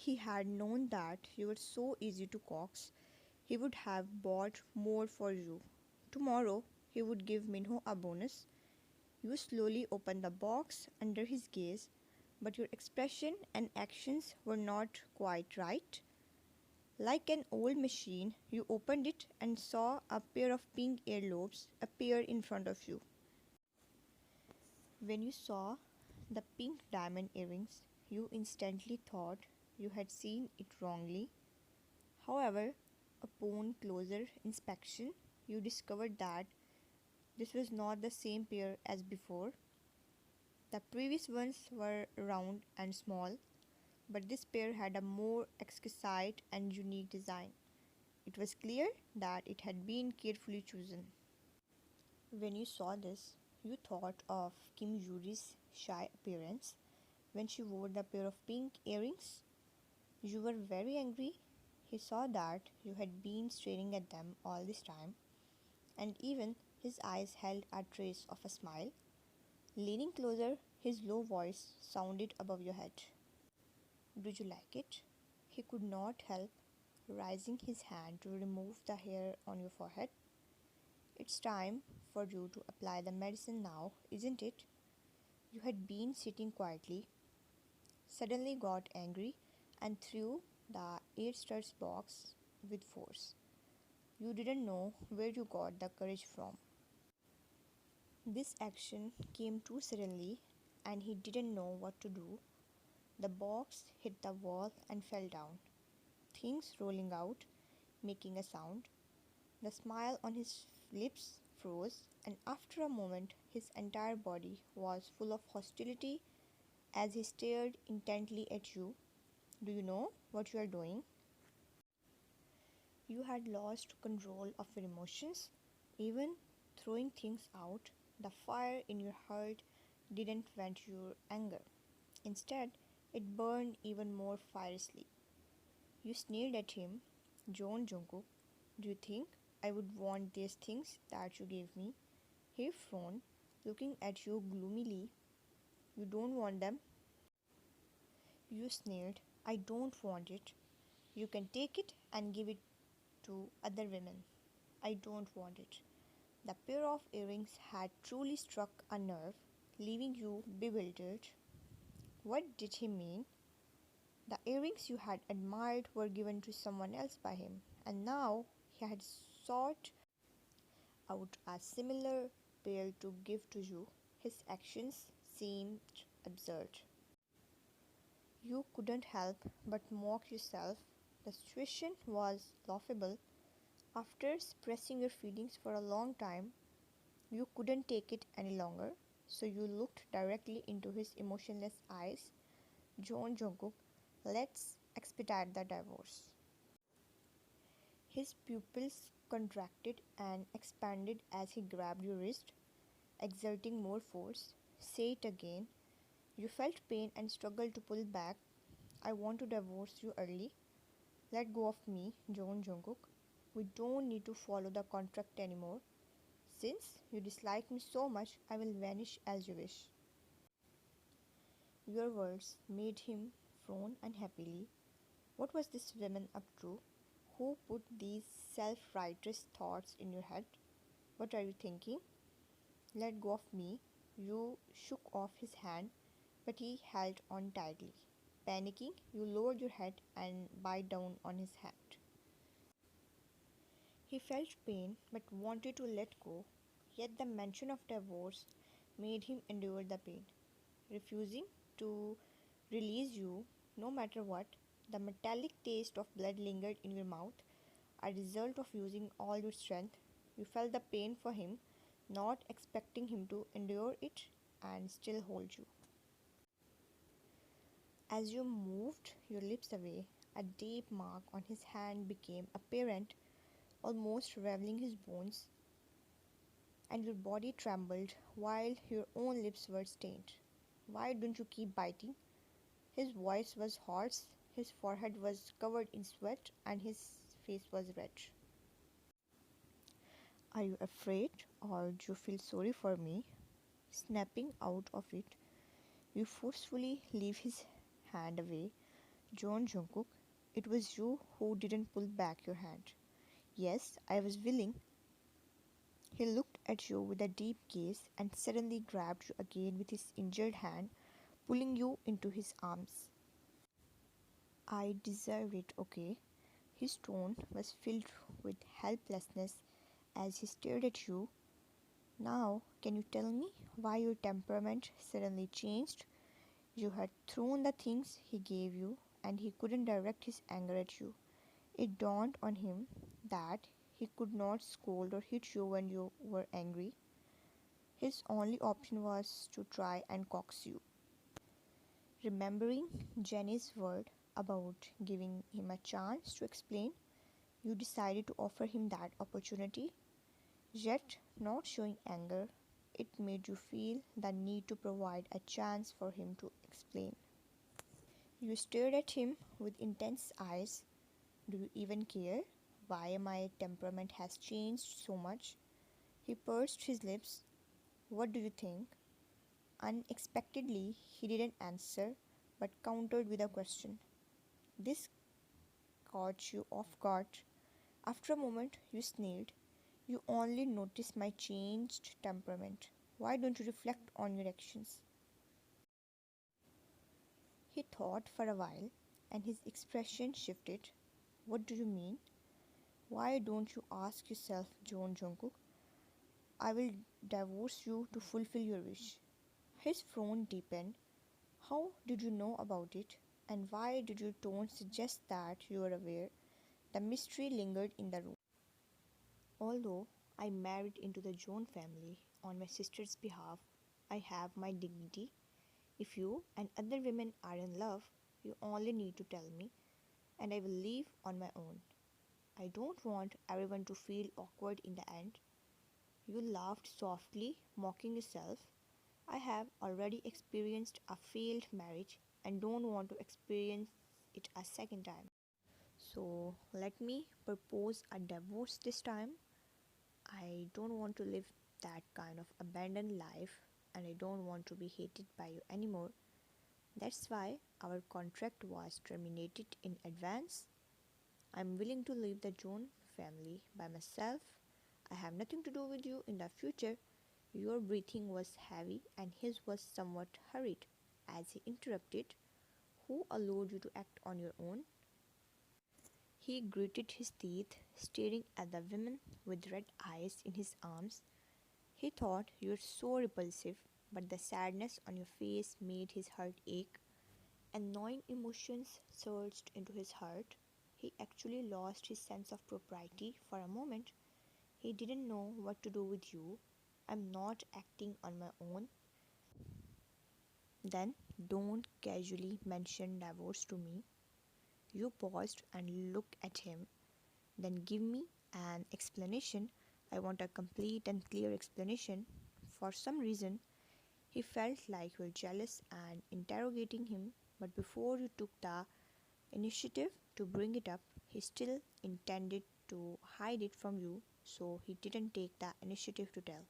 he had known that you were so easy to coax, he would have bought more for you. Tomorrow, he would give Minho a bonus. You slowly opened the box under his gaze, but your expression and actions were not quite right. Like an old machine, you opened it and saw a pair of pink earlobes appear in front of you. When you saw the pink diamond earrings, you instantly thought you had seen it wrongly. However, upon closer inspection, you discovered that this was not the same pair as before. The previous ones were round and small, but this pair had a more exquisite and unique design. It was clear that it had been carefully chosen. When you saw this, you thought of Kim Yuri's shy appearance when she wore the pair of pink earrings. You were very angry. He saw that you had been staring at them all this time, and even his eyes held a trace of a smile. Leaning closer, his low voice sounded above your head. Do you like it? He could not help raising his hand to remove the hair on your forehead. It's time for you to apply the medicine now, isn't it? You had been sitting quietly, suddenly got angry, and threw the 8 stars box with force. You didn't know where you got the courage from. This action came too suddenly, and he didn't know what to do. The box hit the wall and fell down, things rolling out, making a sound. The smile on his lips froze, and after a moment, his entire body was full of hostility as he stared intently at you. Do you know what you are doing? You had lost control of your emotions, even throwing things out. The fire in your heart didn't vent your anger. Instead, it burned even more fiercely. You sneered at him. Jungkook, do you think I would want these things that you gave me? He frowned, looking at you gloomily. You don't want them? You sneered. I don't want it. You can take it and give it to other women. I don't want it. The pair of earrings had truly struck a nerve, leaving you bewildered. What did he mean? The earrings you had admired were given to someone else by him, and now he had sought out a similar pair to give to you. His actions seemed absurd. You couldn't help but mock yourself. The situation was laughable. After suppressing your feelings for a long time, you couldn't take it any longer, so you looked directly into his emotionless eyes. Jungkook, let's expedite the divorce. His pupils contracted and expanded as he grabbed your wrist, exerting more force. Say it again. You felt pain and struggled to pull back. I want to divorce you early. Let go of me, Jungkook. We don't need to follow the contract anymore. Since you dislike me so much, I will vanish as you wish. Your words made him frown unhappily. What was this woman up to? Who put these self-righteous thoughts in your head? What are you thinking? Let go of me. You shook off his hand, but he held on tightly. Panicking, you lowered your head and bit down on his hand. He felt pain but wanted to let go, yet the mention of divorce made him endure the pain. Refusing to release you no matter what, the metallic taste of blood lingered in your mouth, a result of using all your strength. You felt the pain for him, not expecting him to endure it and still hold you. As you moved your lips away, a deep mark on his hand became apparent, almost raveling his bones, and your body trembled while your own lips were stained. Why don't you keep biting? His voice was hoarse, his forehead was covered in sweat, and his face was red. Are you afraid, or do you feel sorry for me? Snapping out of it, you forcefully leave his hand away. John Jungkook, it was you who didn't pull back your hand. Yes, I was willing. He looked at you with a deep gaze and suddenly grabbed you again with his injured hand, pulling you into his arms. I deserved it, okay? His tone was filled with helplessness as he stared at you. Now, can you tell me why your temperament suddenly changed? You had thrown the things he gave you, and he couldn't direct his anger at you. It dawned on him that he could not scold or hit you when you were angry. His only option was to try and coax you. Remembering Jenny's word about giving him a chance to explain, you decided to offer him that opportunity. Yet, not showing anger, it made you feel the need to provide a chance for him to explain. You stared at him with intense eyes. Do you even care why my temperament has changed so much? He pursed his lips. What do you think? Unexpectedly, he didn't answer but countered with a question. This caught you off guard. After a moment, you sneered. You only notice my changed temperament. Why don't you reflect on your actions? He thought for a while, and his expression shifted. What do you mean? Why don't you ask yourself, John Jungkook? I will divorce you to fulfill your wish. His frown deepened. How did you know about it? And why did your tone suggest that you were aware? The mystery lingered in the room. Although I married into the John family on my sister's behalf, I have my dignity. If you and other women are in love, you only need to tell me, and I will leave on my own. I don't want everyone to feel awkward in the end. You laughed softly, mocking yourself. I have already experienced a failed marriage and don't want to experience it a second time. So let me propose a divorce this time. I don't want to live that kind of abandoned life and I don't want to be hated by you anymore. That's why our contract was terminated in advance. I'm willing to leave the Joan family by myself. I have nothing to do with you in the future. Your breathing was heavy and his was somewhat hurried as he interrupted. Who allowed you to act on your own? He gritted his teeth, staring at the woman with red eyes in his arms. He thought you were so repulsive, but the sadness on your face made his heart ache. And gnawing emotions surged into his heart. He actually lost his sense of propriety for a moment. He didn't know what to do with you. I'm not acting on my own. Then don't casually mention divorce to me. You paused and looked at him. Then give me an explanation. I want a complete and clear explanation. For some reason, he felt like you were jealous and interrogating him, but before you took the initiative to bring it up, he still intended to hide it from you, so he didn't take the initiative to tell.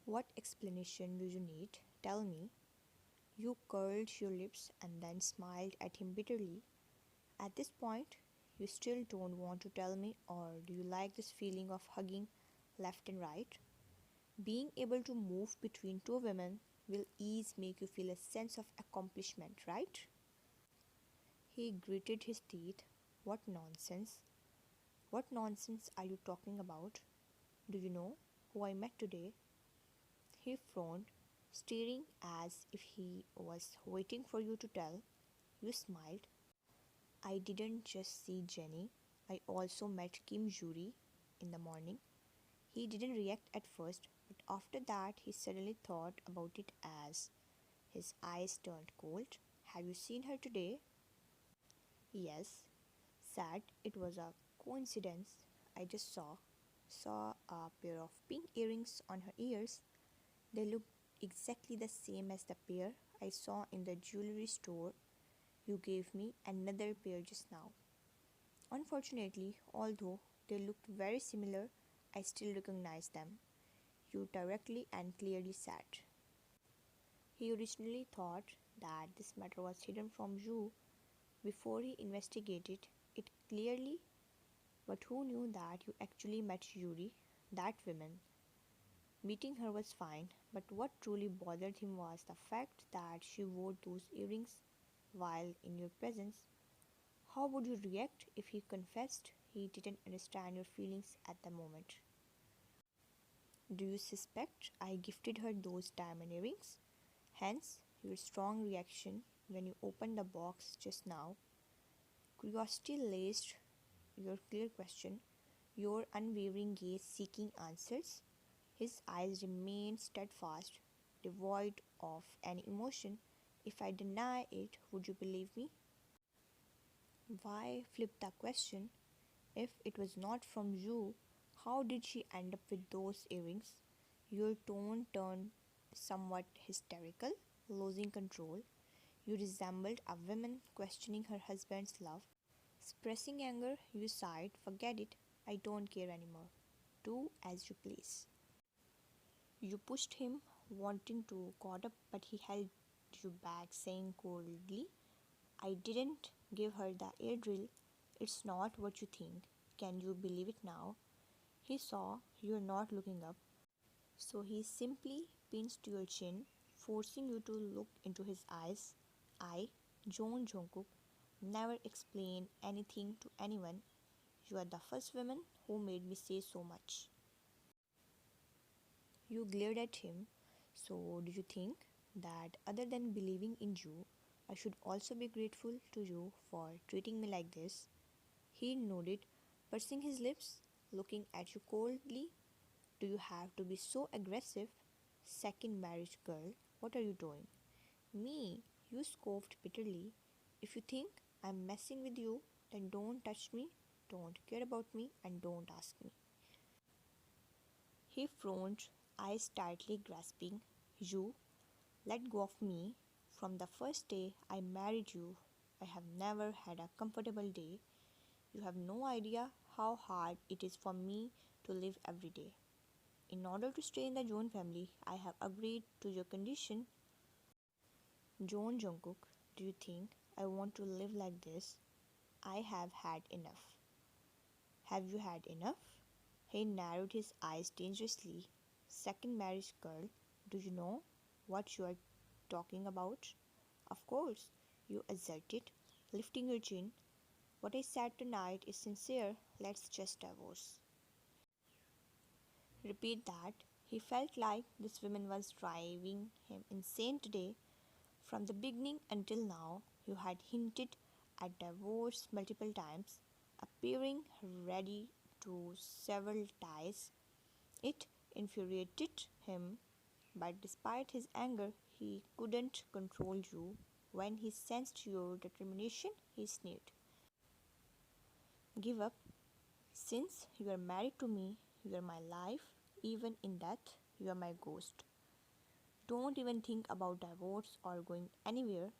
What explanation do you need? Tell me. You curled your lips and then smiled at him bitterly. At this point, you still don't want to tell me, or do you like this feeling of hugging left and right? Being able to move between two women will ease make you feel a sense of accomplishment, right? He gritted his teeth. What nonsense? What nonsense are you talking about? Do you know who I met today? He frowned, staring as if he was waiting for you to tell. You smiled. I didn't just see Jenny, I also met Kim Juri in the morning. He didn't react at first, but after that he suddenly thought about it as his eyes turned cold. Have you seen her today? Yes, said it was a coincidence. I just saw a pair of pink earrings on her ears. They looked exactly the same as the pair I saw in the jewelry store. You gave me another pair just now. Unfortunately, although they looked very similar, I still recognized them. You directly and clearly said. He originally thought that this matter was hidden from you before he investigated it clearly. But who knew that you actually met Yuri, that woman? Meeting her was fine, but what truly bothered him was the fact that she wore those earrings while in your presence. How would you react if he confessed he didn't understand your feelings at the moment? Do you suspect I gifted her those diamond earrings? Hence, your strong reaction when you opened the box just now. Curiosity laced your clear question, your unwavering gaze seeking answers. His eyes remained steadfast, devoid of any emotion. If I deny it, would you believe me? Why flip the question? If it was not from you, how did she end up with those earrings? Your tone turned somewhat hysterical, losing control. You resembled a woman questioning her husband's love. Expressing anger, you sighed, forget it, I don't care anymore. Do as you please. You pushed him, wanting to caught up, but he held you back, saying coldly, I didn't give her the ear drill. It's not what you think. Can you believe it now? He saw you're not looking up, so he simply pinched your chin, forcing you to look into his eyes. I, Jungkook, never explain anything to anyone. You are the first woman who made me say so much. You glared at him. So, do you think that other than believing in you, I should also be grateful to you for treating me like this? He nodded, pursing his lips, looking at you coldly. Do you have to be so aggressive? Second marriage girl, what are you doing? Me, you scoffed bitterly. If you think I'm messing with you, then don't touch me, don't care about me, and don't ask me. He frowned, eyes tightly grasping. You let go of me. From the first day I married you, I have never had a comfortable day. You have no idea how hard it is for me to live every day. In order to stay in the Joan family, I have agreed to your condition. John Jungkook, do you think I want to live like this? I have had enough. Have you had enough? He narrowed his eyes dangerously. Second marriage girl, do you know what you are talking about? Of course, you asserted, lifting your chin. What I said tonight is sincere. Let's just divorce. Repeat that. He felt like this woman was driving him insane today. From the beginning until now, you had hinted at divorce multiple times, appearing ready to sever ties. It infuriated him, but despite his anger, he couldn't control you. When he sensed your determination, he sneered. Give up. Since you are married to me, you are my life. Even in death, you are my ghost. Don't even think about divorce or going anywhere.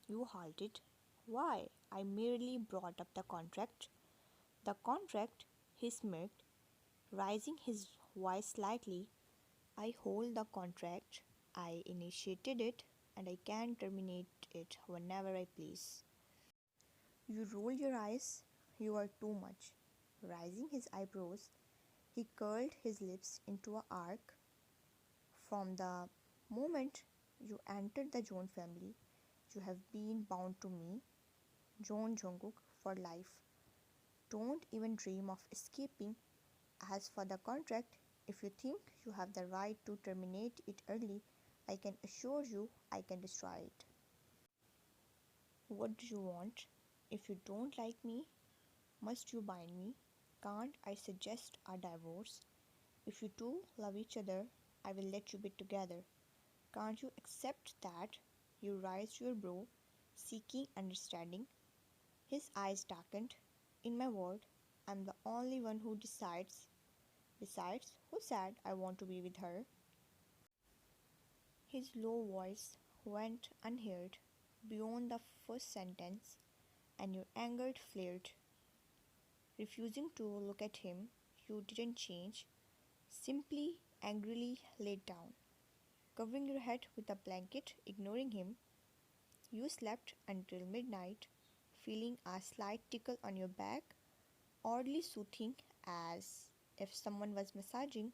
You halted. Why? I merely brought up the contract. The contract? He smirked, raising his voice slightly. I hold the contract. I initiated it, and I can terminate it whenever I please. You roll your eyes. You are too much. Raising his eyebrows, he curled his lips into an arc. From the moment you entered the Joan family, you have been bound to me, John Jungkook, for life. Don't even dream of escaping. As for the contract, if you think you have the right to terminate it early, I can assure you I can destroy it. What do you want? If you don't like me, must you bind me? Can't I suggest a divorce? If you two love each other, I will let you be together. Can't you accept that? You raised your brow, seeking understanding. His eyes darkened. In my world, I'm the only one who decides. Besides, who said I want to be with her? His low voice went unheard beyond the first sentence, and your anger flared. Refusing to look at him, you didn't change, simply angrily laid down, covering your head with a blanket, ignoring him. You slept until midnight, feeling a slight tickle on your back, oddly soothing as if someone was massaging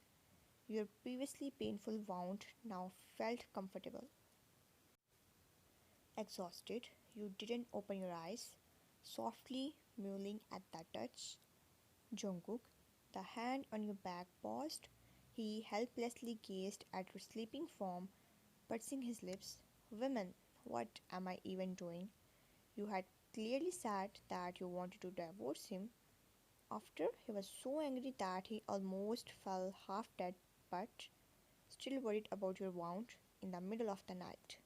your previously painful wound now felt comfortable. Exhausted, you didn't open your eyes, softly mewling at that touch. Jungkook, the hand on your back paused. He helplessly gazed at your sleeping form, pursing his lips. Women, what am I even doing? You had clearly said that you wanted to divorce him. After he was so angry that he almost fell half dead, but still worried about your wound in the middle of the night.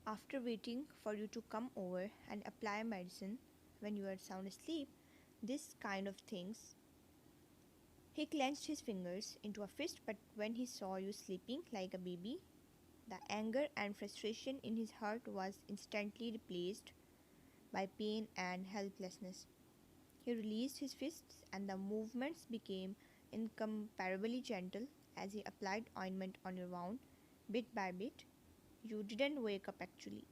After waiting for you to come over and apply medicine when you are sound asleep, this kind of things. He clenched his fingers into a fist, but when he saw you sleeping like a baby, the anger and frustration in his heart was instantly replaced by pain and helplessness. He released his fists, and the movements became incomparably gentle as he applied ointment on your wound, bit by bit. You didn't wake up actually.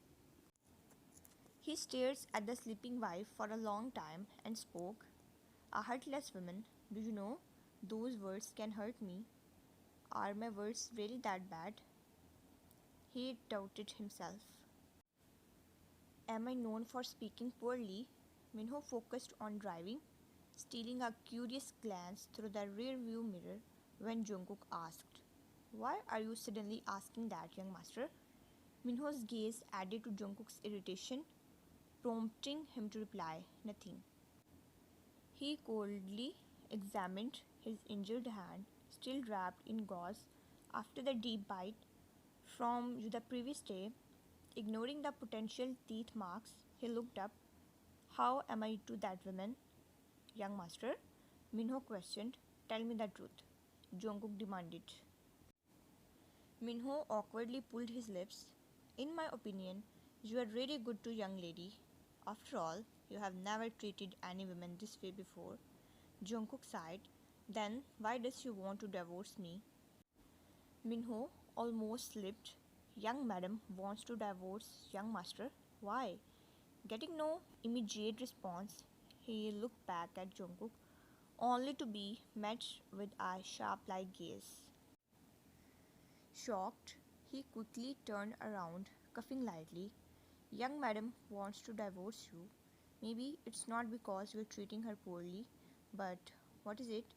He stared at the sleeping wife for a long time and spoke. A heartless woman, do you know? Those words can hurt me. Are my words really that bad? He doubted himself. Am I known for speaking poorly? Minho focused on driving, stealing a curious glance through the rear-view mirror when Jungkook asked, "Why are you suddenly asking that, young master?" Minho's gaze added to Jungkook's irritation, prompting him to reply, "Nothing." He coldly examined his injured hand, still wrapped in gauze after the deep bite from the previous day. Ignoring the potential teeth marks, he looked up. "How am I to that woman, young master?" Minho questioned. "Tell me the truth," Jungkook demanded. Minho awkwardly pulled his lips. "In my opinion, you are really good to young lady. After all, you have never treated any woman this way before." Jungkook sighed. "Then why does she want to divorce me?" Minho almost slipped. "Young madam wants to divorce young master. Why?" Getting no immediate response, he looked back at Jungkook, only to be met with a sharp-like gaze. Shocked, he quickly turned around, coughing lightly. "Young madam wants to divorce you. Maybe it's not because you're treating her poorly, but what is it?"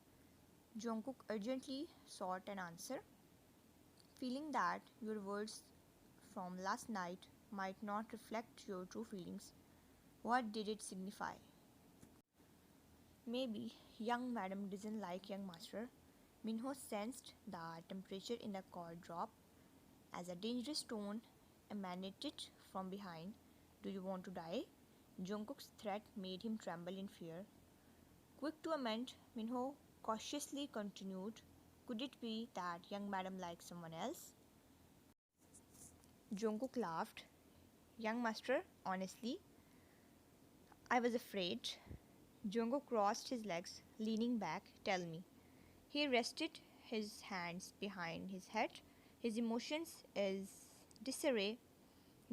Jungkook urgently sought an answer, feeling that your words from last night might not reflect your true feelings. What did it signify? Maybe young madam doesn't like young master. Minho sensed the temperature in the car drop as a dangerous tone emanated from behind. "Do you want to die?" Jungkook's threat made him tremble in fear. Quick to amend, Minho cautiously continued, "Could it be that young madam likes someone else?" Jungkook laughed. "Young master, honestly, I was afraid." Jungkook crossed his legs, leaning back. "Tell me." He rested his hands behind his head. His emotions is disarray.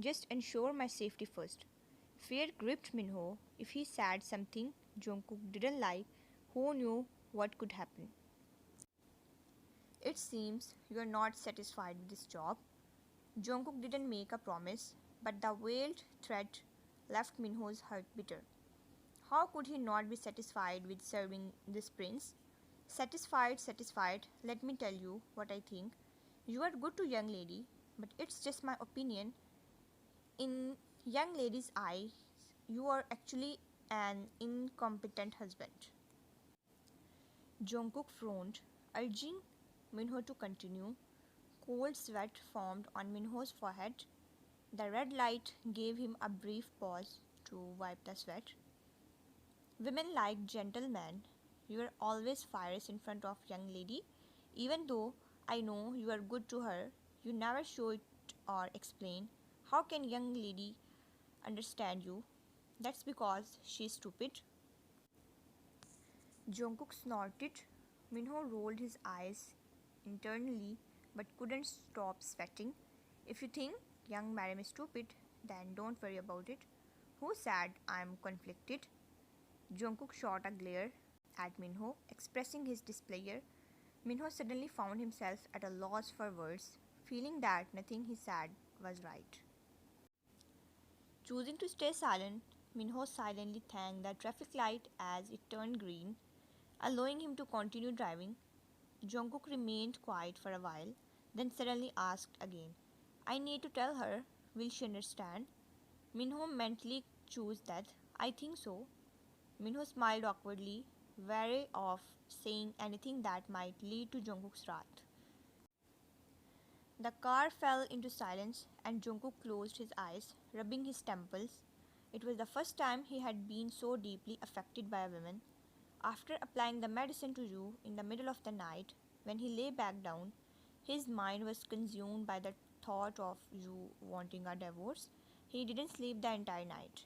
"Just ensure my safety first." Fear gripped Minho. If he said something Jungkook didn't like, who knew what could happen? "It seems you're not satisfied with this job." Jungkook didn't make a promise, but the veiled threat left Minho's heart bitter. How could he not be satisfied with serving this prince? "Satisfied, satisfied. Let me tell you what I think. You are good to young lady, but it's just my opinion. In young lady's eyes, you are actually an incompetent husband." Jungkook frowned, urging Minho to continue. Cold sweat formed on Minho's forehead. The red light gave him a brief pause to wipe the sweat. "Women like gentlemen. You are always fierce in front of young lady. Even though I know you are good to her, you never show it or explain. How can young lady understand you?" "That's because she is stupid." Jungkook snorted. Minho rolled his eyes internally but couldn't stop sweating. "If you think young madam is stupid, Then don't worry about it. Who said I'm conflicted? Jungkook shot a glare at Minho, expressing his displeasure. Minho suddenly found himself at a loss for words, feeling that nothing he said was right. Choosing to stay silent, Minho silently thanked the traffic light as it turned green, allowing him to continue driving. Jungkook remained quiet for a while, then suddenly asked again, I need to tell her, will she understand? Minho mentally chose that, I think so. Minho smiled awkwardly, wary of saying anything that might lead to Jungkook's wrath. The car fell into silence and Jungkook closed his eyes, rubbing his temples. It was the first time he had been so deeply affected by a woman. After applying the medicine to Yu in the middle of the night, when he lay back down, his mind was consumed by the thought of Yu wanting a divorce. He didn't sleep the entire night.